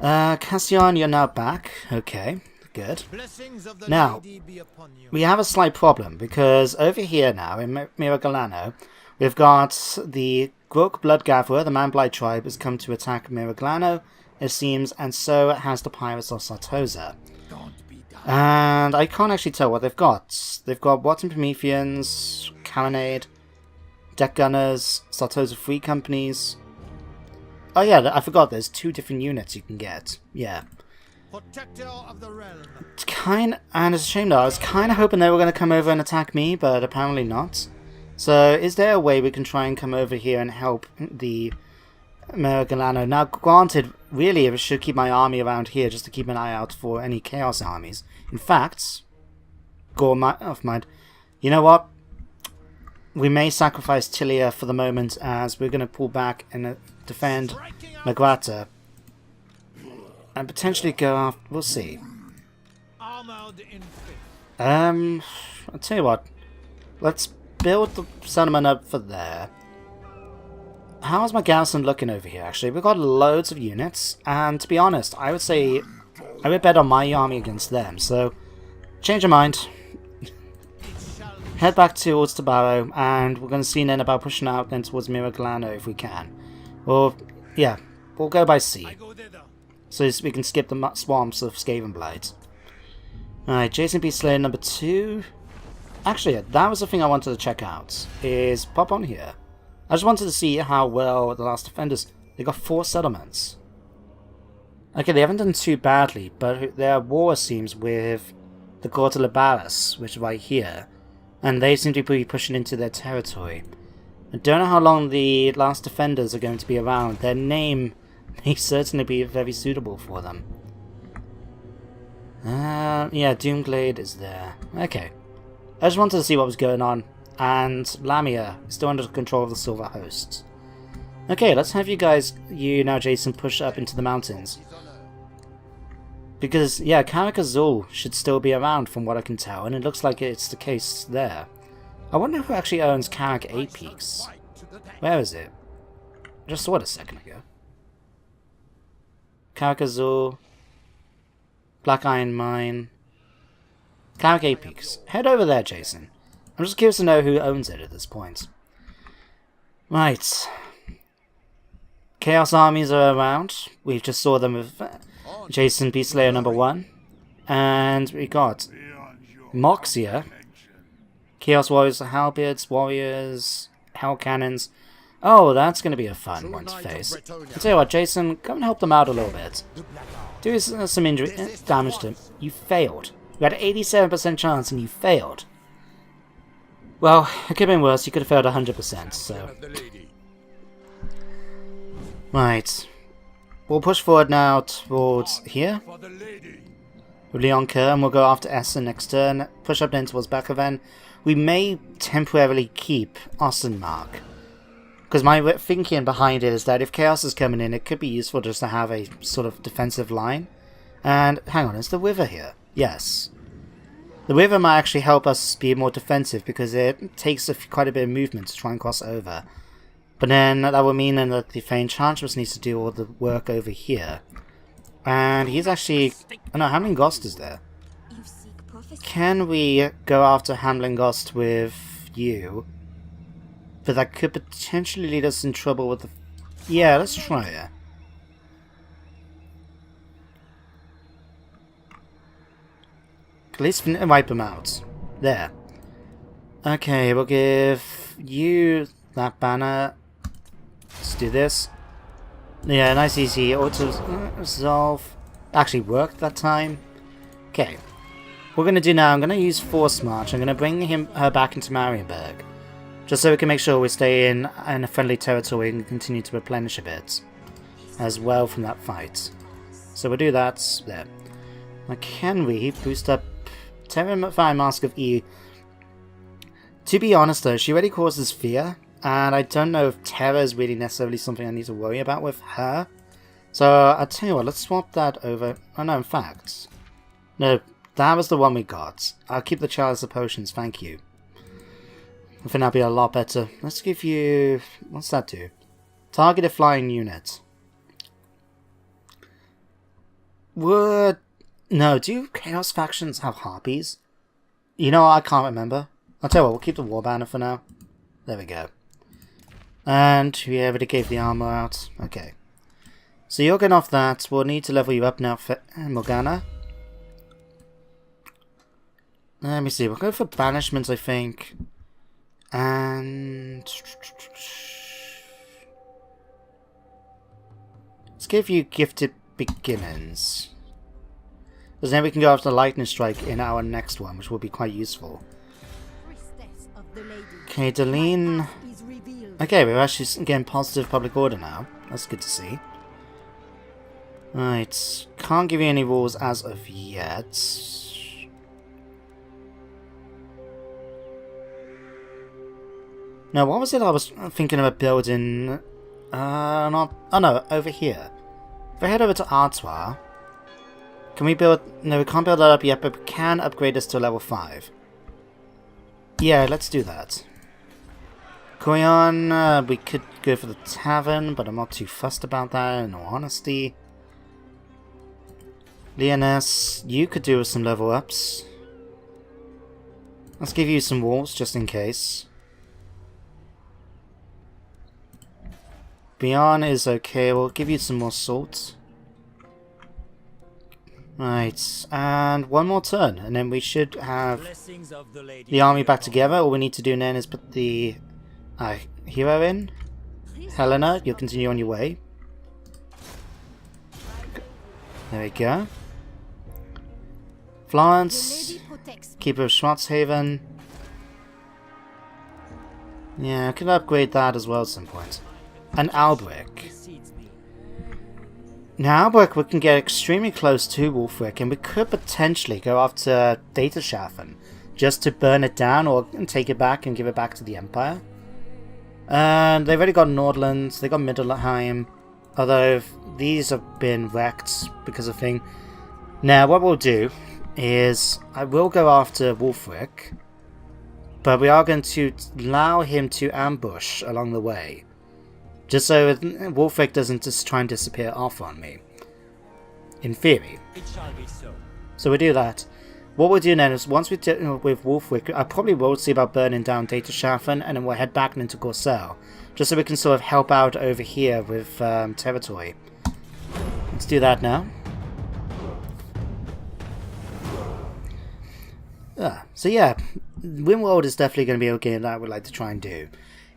Cassian, you're now back. Okay, good. Now, we have a slight problem, because over here now, in Miragalano, we've got the Grok Bloodgatherer, the Man-Blight tribe, has come to attack Miragalano, it seems, and so has the Pirates of Sartosa. And I can't actually tell what they've got. They've got Watson Prometheans, Carronade, Deck Gunners, Sartosa Free Companies. Oh yeah, I forgot there's 2 different units you can get. Yeah. Protector of the realm. And it's a shame though, I was kind of hoping they were going to come over and attack me, but apparently not. So is there a way we can try and come over here and help the Miragalano? Now granted, really I should keep my army around here just to keep an eye out for any Chaos armies. In fact, you know what? We may sacrifice Tilia for the moment, as we're going to pull back and defend Nagrata. And potentially go after... we'll see. I'll tell you what. Let's build the settlement up for there. How's my garrison looking over here, actually? We've got loads of units, and to be honest, I would say I would bet on my army against them, so change your mind. Head back towards Tabaro, and we're going to see then about pushing out then towards Miragalano if we can. Or, yeah, we'll go by sea, so we can skip the swamps of Skavenblight. Alright, Jason B. Slayer number 2. Actually, that was the thing I wanted to check out, is pop on here. I just wanted to see how well the Last Defenders... They got 4 settlements. Okay, they haven't done too badly, but their war seems with the Gorta Labaris, which is right here. And they seem to be pushing into their territory. I don't know how long the Last Defenders are going to be around. Their name may certainly be very suitable for them. Yeah, Doomglade is there. Okay. I just wanted to see what was going on. And Lamia is still under control of the Silver Host. Okay, let's have you now, Jason, push up into the mountains. Because, yeah, Karak Azul should still be around from what I can tell, and it looks like it's the case there. I wonder who actually owns Karak Apex. Where is it? I just saw it a second ago. Karak Azul, Black Iron Mine, Karak Apex. Head over there, Jason. I'm just curious to know who owns it at this point. Right. Chaos armies are around. We just saw them with Jason Beastslayer number 1. And we got Moxia, Chaos Warriors, Halberds, Warriors, Hell Cannons. Oh, that's going to be a fun one to face. I'll tell you what, Jason, come and help them out a little bit. Do some injury damage to him. You failed. You had an 87% chance and you failed. Well, it could have been worse. You could have failed 100%, so... Right. We'll push forward now towards here. With Leon Kerr, and we'll go after Essen next turn. Push up then towards Bakoven. We may temporarily keep Ostenmark. Because my thinking behind it is that if Chaos is coming in, it could be useful just to have a sort of defensive line. And, hang on, is the River here? Yes. The River might actually help us be more defensive because it takes quite a bit of movement to try and cross over. But then that would mean then that the Fey Enchantress needs to do all the work over here. And he's actually... Oh no, Hamlingost is there. Can we go after Hamlingost with you? But that could potentially lead us in trouble with the... Yeah, let's try it. At least wipe them out. There. Okay, we'll give you that banner. Let's do this. Yeah, nice easy auto-resolve. Actually worked that time. Okay. What we're going to do now, I'm going to use Force March. I'm going to bring her back into Marienburg. Just so we can make sure we stay in a friendly territory and continue to replenish a bit. As well from that fight. So we'll do that there. Now can we boost up Terrifying Mask of E? To be honest though, she already causes fear. And I don't know if terror is really necessarily something I need to worry about with her. So I'll tell you what, let's swap that over. Oh no, in fact. No, that was the one we got. I'll keep the Chalice of Potions, thank you. I think that'll be a lot better. Let's give you... What's that do? Target a flying unit. Would... No, do Chaos factions have harpies? You know, I can't remember. I'll tell you what, we'll keep the War Banner for now. There we go. And we already gave the armor out. Okay. So you're getting off that. We'll need to level you up now for Morgana. Let me see. We'll go for banishment, I think. And... let's give you Gifted Beginnings. Because then we can go after Lightning Strike in our next one, which will be quite useful. Okay, Deline... Okay, we're actually getting positive public order now. That's good to see. Right, can't give you any rules as of yet. Now, what was it I was thinking about building? Oh no, over here. If I head over to Artois, can we build... No, we can't build that up yet, but we can upgrade this to level 5. Yeah, let's do that. Koyon, we could go for the Tavern, but I'm not too fussed about that, in all honesty. Leoness, you could do with some level ups. Let's give you some walls, just in case. Beyond is okay, we'll give you some more salt. Right, and one more turn, and then we should have the army back together. All we need to do then is put the hero in. Helena, you'll continue on your way. There we go. Florence, Keeper of Schwarzhaven. Yeah, I can upgrade that as well at some point. And Albrecht. Now Albrecht, we can get extremely close to Wulfric, and we could potentially go after Dataschaffen just to burn it down or take it back and give it back to the Empire. And they've already got Nordland, they got Middelheim, although these have been wrecked because of thing. Now, what we'll do is I will go after Wulfric, but we are going to allow him to ambush along the way, just so Wulfric doesn't just try and disappear off on me. In theory. It shall be so. So we do that. What we'll do then is once we do with Wulfric, I probably will see about burning down Data Schaffen, and then we'll head back into Corcel, just so we can sort of help out over here with territory. Let's do that now. So yeah, Windworld is definitely going to be a game that I would like to try and do.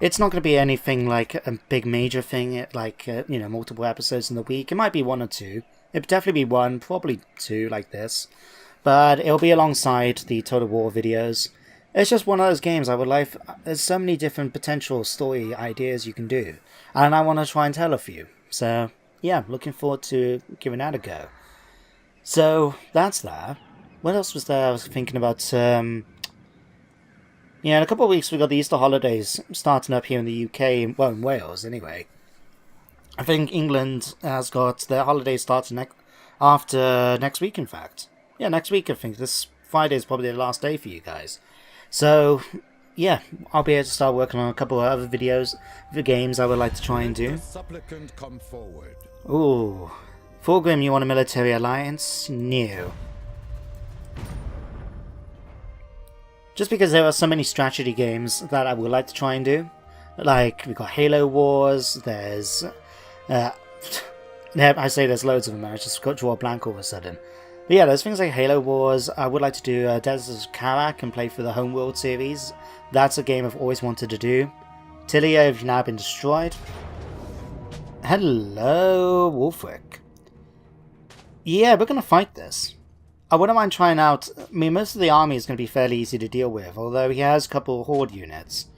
It's not going to be anything like a big major thing, like, you know, multiple episodes in the week. It might be 1 or 2. It'll definitely be 1, probably 2 like this. But it'll be alongside the Total War videos. It's just one of those games I would like. There's so many different potential story ideas you can do. And I want to try and tell a few. So, yeah, looking forward to giving that a go. So, that's that. What else was there I was thinking about? Yeah, in a couple of weeks we got the Easter holidays starting up here in the UK, well, in Wales anyway. I think England has got their holidays starting after next week, in fact. Yeah, next week I think. This Friday is probably the last day for you guys. So, yeah, I'll be able to start working on a couple of other videos, the games I would like to try and do. Supplicant come forward. Ooh. Fulgrim, you want a military alliance? No. Just because there are so many strategy games that I would like to try and do. Like, we've got Halo Wars, there's... I say there's loads of them, I just got to draw a blank all of a sudden. But yeah, there's things like Halo Wars. I would like to do Deserts of Karak and play for the Homeworld series. That's a game I've always wanted to do. Tilia, have now been destroyed. Hello, Wulfric. Yeah, we're going to fight this. I wouldn't mind trying out... I mean, most of the army is going to be fairly easy to deal with, although he has a couple of horde units.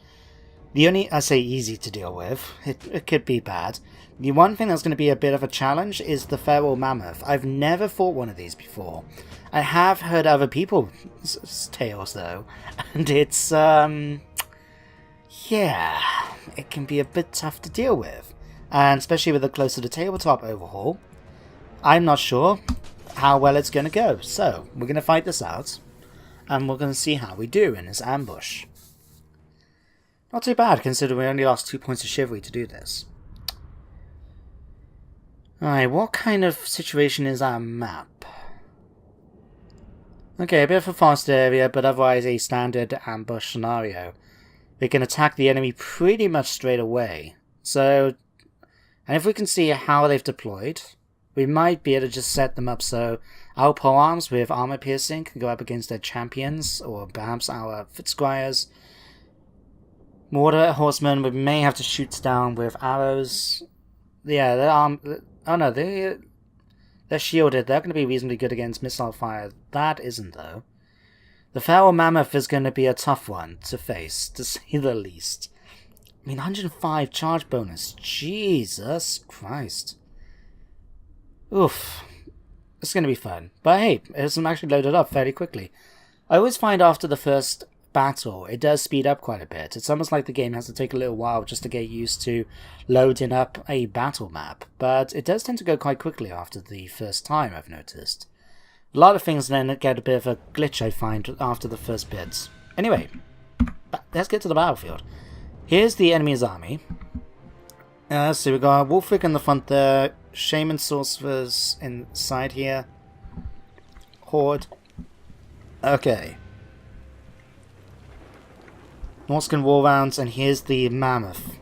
The only... I say easy to deal with. It could be bad. The one thing that's going to be a bit of a challenge is the Feral Mammoth. I've never fought one of these before. I have heard other people's tales, though. And it's, yeah, it can be a bit tough to deal with. And especially with the closer to tabletop overhaul. I'm not sure how well it's going to go. So, we're going to fight this out. And we're going to see how we do in this ambush. Not too bad, considering we only lost 2 points of chivalry to do this. Alright, what kind of situation is our map? Okay, a bit of a fast area, but otherwise a standard ambush scenario. We can attack the enemy pretty much straight away. So, and if we can see how they've deployed, we might be able to just set them up so our polearms with armor piercing can go up against their champions, or perhaps our footsquires. Mortar horsemen, we may have to shoot down with arrows. Yeah, they're shielded. They're going to be reasonably good against missile fire. That isn't, though. The Feral Mammoth is going to be a tough one to face, to say the least. I mean, 105 charge bonus. Jesus Christ. Oof. It's going to be fun. But hey, it's actually loaded up fairly quickly. I always find after the first battle, it does speed up quite a bit. It's almost like the game has to take a little while just to get used to loading up a battle map, but it does tend to go quite quickly after the first time, I've noticed. A lot of things then get a bit of a glitch, I find, after the first bits. Anyway, let's get to the battlefield. Here's the enemy's army. So we've got Wulfric in the front there, Shaman Sorcerers inside here, Horde. Okay. Norscan War Rounds, and here's the Mammoth.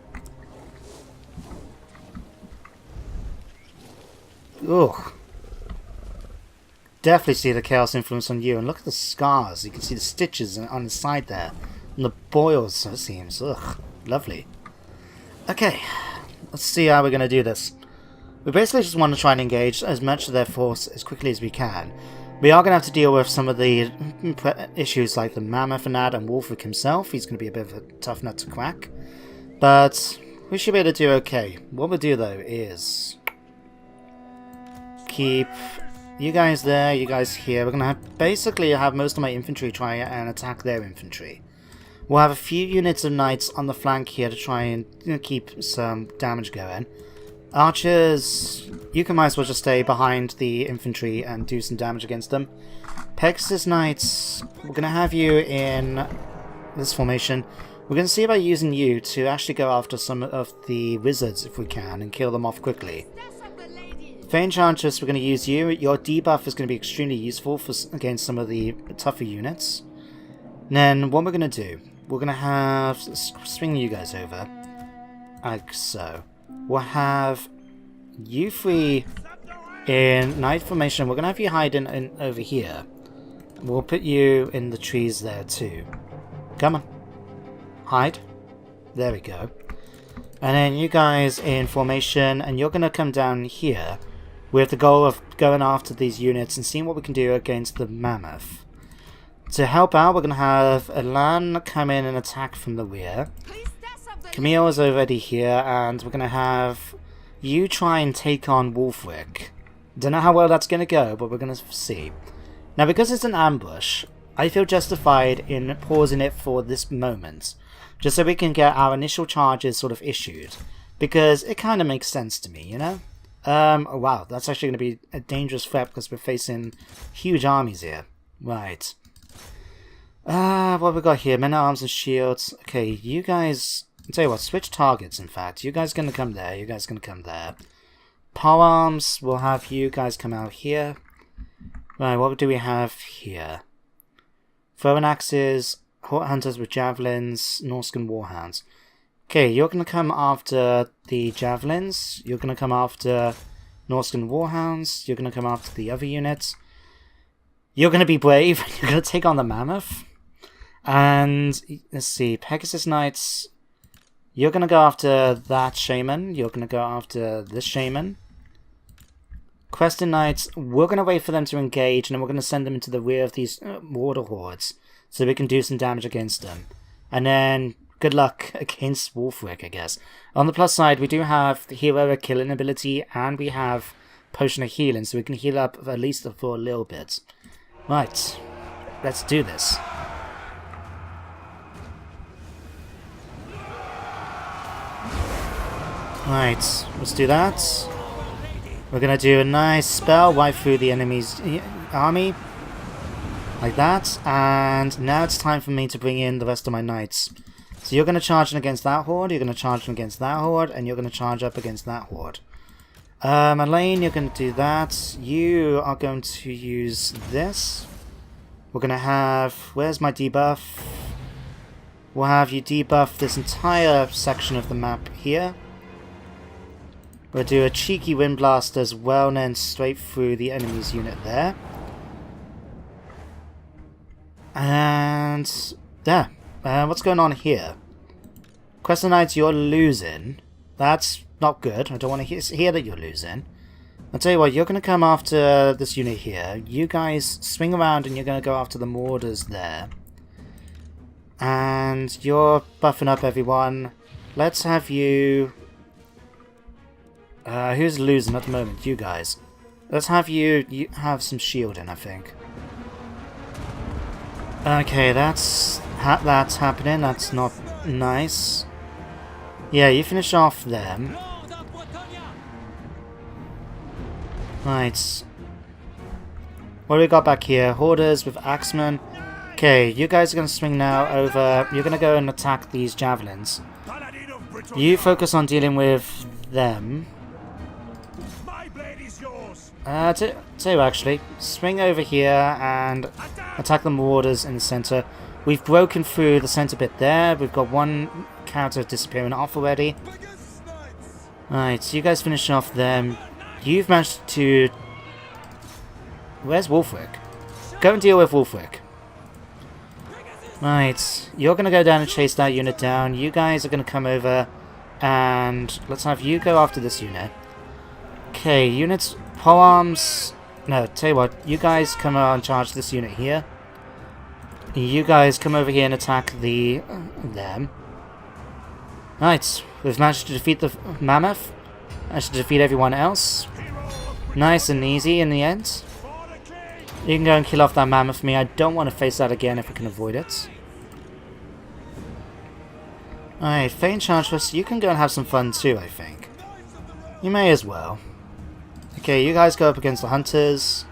Ugh. Definitely see the Chaos influence on you, and look at the scars. You can see the stitches on the side there, and the boils, it seems. Ugh, lovely. Okay, let's see how we're going to do this. We basically just want to try and engage as much of their force as quickly as we can. We are going to have to deal with some of the issues like the Mammoth and that, and Wulfric himself. He's going to be a bit of a tough nut to crack. But we should be able to do okay. What we'll do though is keep you guys there, you guys here. We're going to basically have most of my infantry try and attack their infantry. We'll have a few units of knights on the flank here to try and keep some damage going. Archers, you can might as well just stay behind the infantry and do some damage against them. Pegasus Knights, we're going to have you in this formation. We're going to see about using you to actually go after some of the wizards if we can and kill them off quickly. Fey Enchantress, we're going to use you. Your debuff is going to be extremely useful for against some of the tougher units. And then what we're going to do, we're going to have swing you guys over, like so. We'll have you three in knight formation. We're going to have you hide in over here. We'll put you in the trees there too. Come on. Hide. There we go. And then you guys in formation, and you're going to come down here with the goal of going after these units and seeing what we can do against the mammoth. To help out, we're going to have Elan come in and attack from the rear. Camille is already here, and we're going to have you try and take on Wolfric. Don't know how well that's going to go, but we're going to see. Now, because it's an ambush, I feel justified in pausing it for this moment, just so we can get our initial charges sort of issued, because it kind of makes sense to me, you know? Oh, wow, that's actually going to be a dangerous threat because we're facing huge armies here. Right. What have we got here? Men at arms and shields. Okay, you guys... I'll tell you what, switch targets, in fact. You guys are going to come there, you guys are going to come there. Pole arms, we'll have you guys come out here. Right, what do we have here? Throwing axes, hunters with javelins, Norscan warhounds. Okay, you're going to come after the javelins, you're going to come after Norscan warhounds, you're going to come after the other units. You're going to be brave, you're going to take on the mammoth. And, let's see, Pegasus Knights, you're going to go after that shaman, you're going to go after this shaman. Questing Knights, we're going to wait for them to engage, and then we're going to send them into the rear of these mortal hordes, so we can do some damage against them. And then, good luck against Wolfric, I guess. On the plus side, we do have the heroic killing ability, and we have Potion of Healing, so we can heal up at least for a little bit. Right, let's do this. Right, let's do that. We're going to do a nice spell right through the enemy's army. Like that. And now it's time for me to bring in the rest of my knights. So you're going to charge in against that horde, you're going to charge in against that horde, and you're going to charge up against that horde. Elaine, you're going to do that. You are going to use this. We're going to have... Where's my debuff? We'll have you debuff this entire section of the map here. We'll do a cheeky wind blast as well, and then straight through the enemy's unit there. And there. What's going on here? Crescent Knights, you're losing. That's not good. I don't want to hear that you're losing. I'll tell you what, you're going to come after this unit here. You guys swing around and you're going to go after the Mordors there. And you're buffing up everyone. Let's have you... who's losing at the moment? You guys. Let's have you have some shielding, I think. Okay, that's happening. That's not nice. Yeah, you finish off them. Right. What do we got back here? Hoarders with axemen. Okay, you guys are going to swing now over. You're going to go and attack these javelins. You focus on dealing with them. Tell you actually, swing over here and attack the Marauders in the center. We've broken through the center bit there. We've got one character disappearing off already. Alright, so you guys finish off them. You've managed to... Where's Wolfric? Go and deal with Wolfric. Right, you're going to go down and chase that unit down. You guys are going to come over and let's have you go after this unit. Okay, units... Polearms... No, tell you what, you guys come out and charge this unit here. You guys come over here and attack them. Right, we've managed to defeat the mammoth. Managed to defeat everyone else. Nice and easy in the end. You can go and kill off that mammoth for me. I don't want to face that again if I can avoid it. Alright, Fey Enchantress, you can go and have some fun too, I think. You may as well. Okay, you guys go up against the hunters.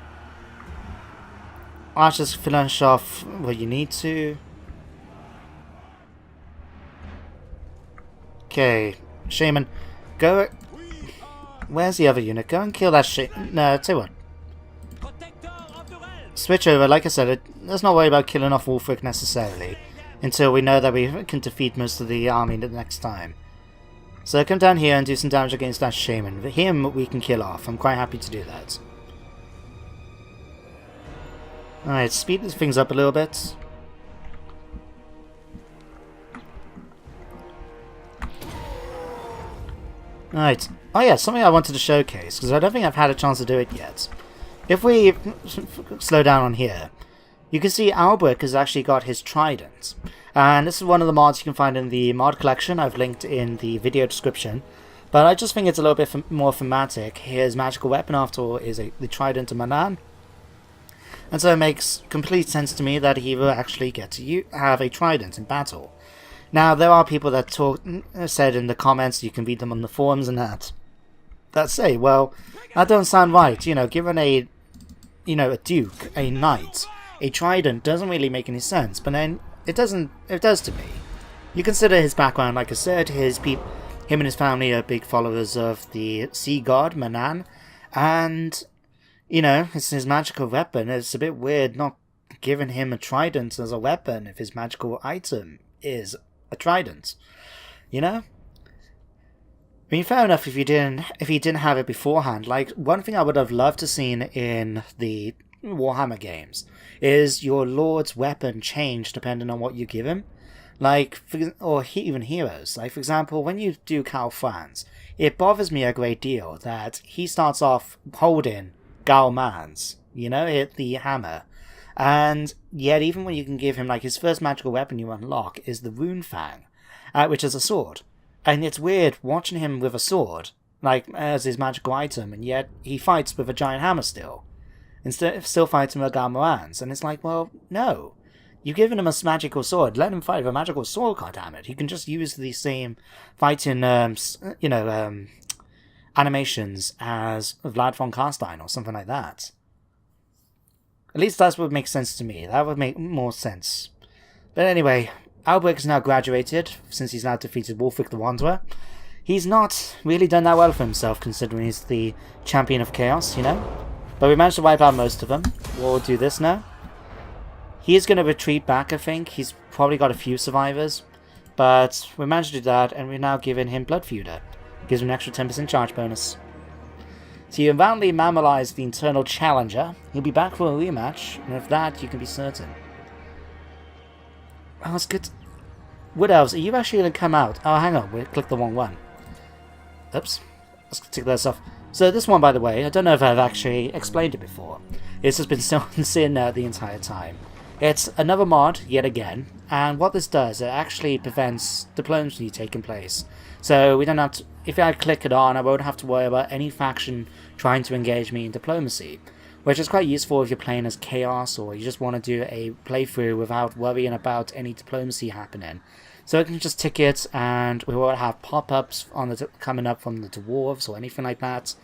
Archers finish off what you need to. Okay, Shaman, go. Where's the other unit? Go and kill that No, tell you what. Switch over. Like I said, let's not worry about killing off Wulfric necessarily until we know that we can defeat most of the army the next time. So come down here and do some damage against that Shaman. Him we can kill off. I'm quite happy to do that. Alright, speed these things up a little bit. Alright. Oh yeah, something I wanted to showcase, because I don't think I've had a chance to do it yet. If we slow down on here, you can see Albrecht has actually got his trident. And this is one of the mods you can find in the mod collection. I've linked in the video description. But I just think it's a little bit more thematic. His magical weapon, after all, is the trident of Manan. And so it makes complete sense to me that he will actually get to have a trident in battle. Now, there are people that said in the comments, you can read them on the forums and that say, well, that don't sound right. You know, given a duke, a knight, a trident doesn't really make any sense. But then it does to me. You consider his background, like I said, him and his family are big followers of the sea god Manan, and you know, it's his magical weapon. It's a bit weird not giving him a trident as a weapon if his magical item is a trident. You know? I mean, fair enough if he didn't have it beforehand. Like, one thing I would have loved to seen in the Warhammer games is your lord's weapon change depending on what you give him. Like, even heroes. Like, for example, when you do Cal Franz, it bothers me a great deal that he starts off holding Galman's, you know, hit the hammer. And yet, even when you can give him, like, his first magical weapon you unlock is the Rune Fang, which is a sword. And it's weird watching him with a sword, like, as his magical item, and yet he fights with a giant hammer still. Instead of still fighting with Galman's. And it's like, well, no. You've given him a magical sword. Let him fight with a magical sword, goddammit. He can just use the same fighting, animations as Vlad von Carstein or something like that. At least that's what makes sense to me. That would make more sense. But anyway, Albrecht is now graduated, since he's now defeated Wulfric the Wanderer. He's not really done that well for himself, considering he's the champion of chaos, you know? But we managed to wipe out most of them. We'll do this now. He is going to retreat back, I think. He's probably got a few survivors. But we managed to do that, and we're now giving him Blood Feuder. Gives him an extra 10% charge bonus. So you invalidly mammalize the internal challenger. He'll be back for a rematch, and of that you can be certain. Oh, that's good. Wood Elves, are you actually going to come out? Oh, hang on, we clicked the wrong one. Oops. Let's take this off. So this one, by the way, I don't know if I've actually explained it before. It's just been sitting there the entire time. It's another mod, yet again, and what this does, it actually prevents diplomacy taking place. So we don't have to, if I click it on, I won't have to worry about any faction trying to engage me in diplomacy, which is quite useful if you're playing as Chaos or you just want to do a playthrough without worrying about any diplomacy happening. So I can just tick it, and we won't have pop-ups on coming up from the dwarves or anything like that.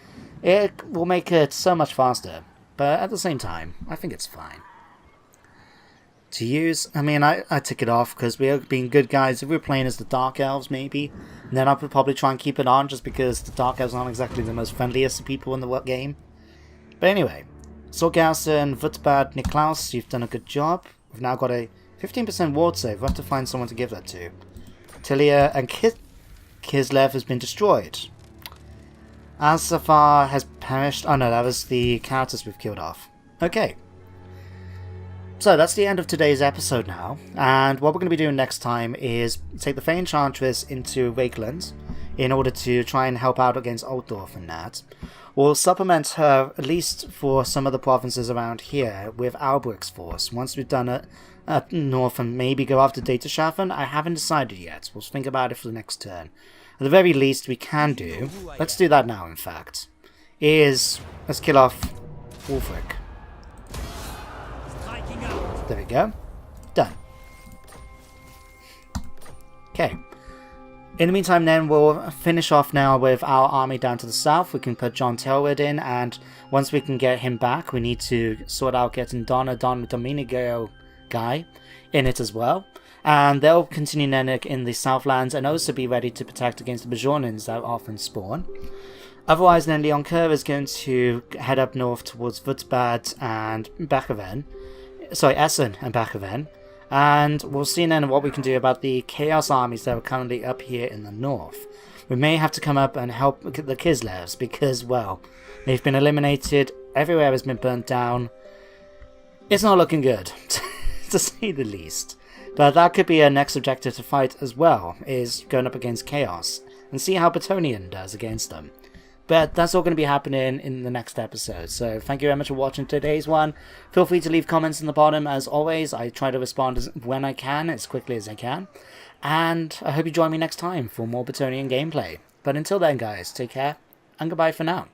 It will make it so much faster, but at the same time, I think it's fine. To use, I mean, I took it off because we are being good guys. If we were playing as the Dark Elves, maybe, then I would probably try and keep it on just because the Dark Elves aren't exactly the most friendliest people in the game. But anyway, Sorgausen, Wutbad, Niklaus, you've done a good job. We've now got a 15% ward save. We'll have to find someone to give that to. Tilia and Kislev has been destroyed. Azafar has perished. Oh no, that was the characters we've killed off. Okay. So that's the end of today's episode now, and what we're going to be doing next time is take the Fey Enchantress into Wakeland in order to try and help out against Altdorf and that. We'll supplement her, at least for some of the provinces around here, with Albrecht's force. Once we've done it up north and maybe go after Dataschaffen, I haven't decided yet. We'll think about it for the next turn. At the very least we can do, let's do that now in fact, is let's kill off Wulfric. There we go. Done. Okay. In the meantime then, we'll finish off now with our army down to the south. We can put John Tailwood in, and once we can get him back, we need to sort out getting Don Domenico guy in it as well. And they'll continue then in the Southlands and also be ready to protect against the Bajorans that often spawn. Otherwise then, Leon Kerr is going to head up north towards Wutbad and Bachoven. Sorry, Essen and Bachoven. And we'll see then what we can do about the Chaos armies that are currently up here in the north. We may have to come up and help the Kislevs because, well, they've been eliminated, everywhere has been burnt down. It's not looking good, to say the least. But that could be our next objective to fight as well, is going up against Chaos, and see how Bretonnia does against them. But that's all going to be happening in the next episode. So thank you very much for watching today's one. Feel free to leave comments in the bottom. As always, I try to respond when I can, as quickly as I can. And I hope you join me next time for more Bretonnian gameplay. But until then, guys, take care, and goodbye for now.